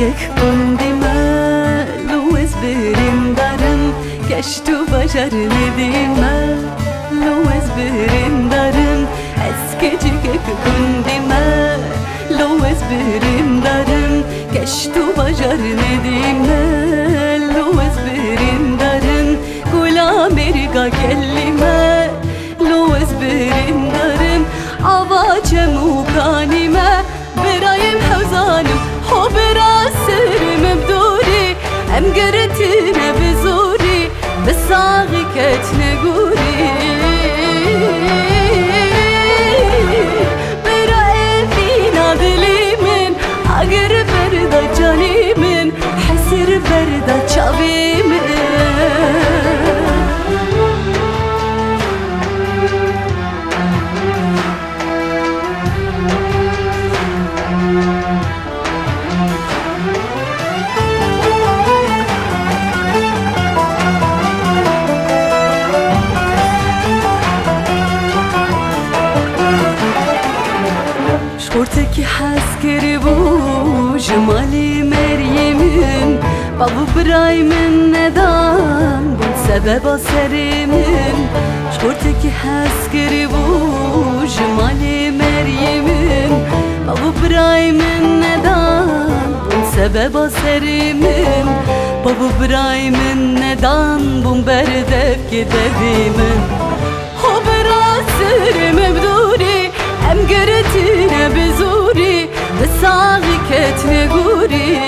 çiçek kundime Louis birindarım Geçtu başar nedime Louis birindarım Eski çiçek kundime Louis birindarım Geçtu başar nedime Louis birindarım Gul Amerika kellime Louis birindarım Avaçem ukanime براییم حوزانم خو برا سرم بدوری ام گرتینه بزوری بساقی کت نگوری برا ایفینا دلی من اگر بردا جانی من حسر بردا چاوی من شورتکی حس کری بو جمالی مریمم بابو برای من ندان بود سبب سرمم شورتکی حس کری بو جمالی مریمم بابو برای من ندان بود سبب سرمم بابو برای من ندان بود بردف گدویمم خو برا سرم بدوری ام گرتینه بزوری بساقی کت نگوری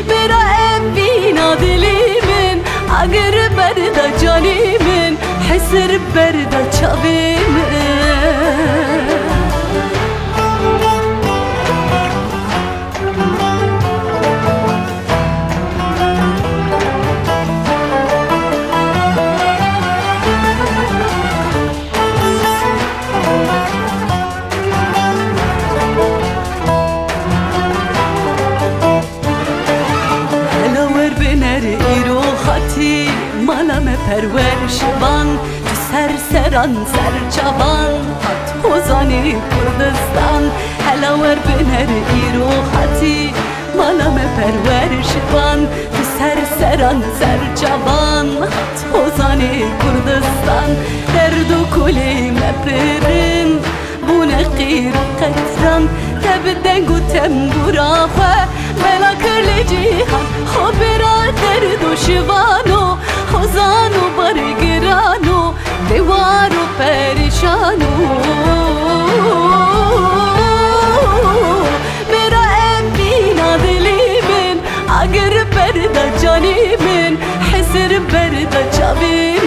برا ام بینا دلی من اگر بردا جانی من حسر بردا چاوی من مالم پرورش بان تو سرسران سرچوان هات خوزانی کردستان هلاور بنر ایرو خطی مالم پرورش بان تو سرسران سرچوان هات خوزانی کردستان درد و کلی مپرم بونه قیر قطران تبدنگ و تنبورا خواه بلا کرلی جیهان خبرا درد و شوانو خوزانو برگرانو دیوارو پریشانو برا ام بینا دلی من اگر بردا جانی من حسر بردا چاوی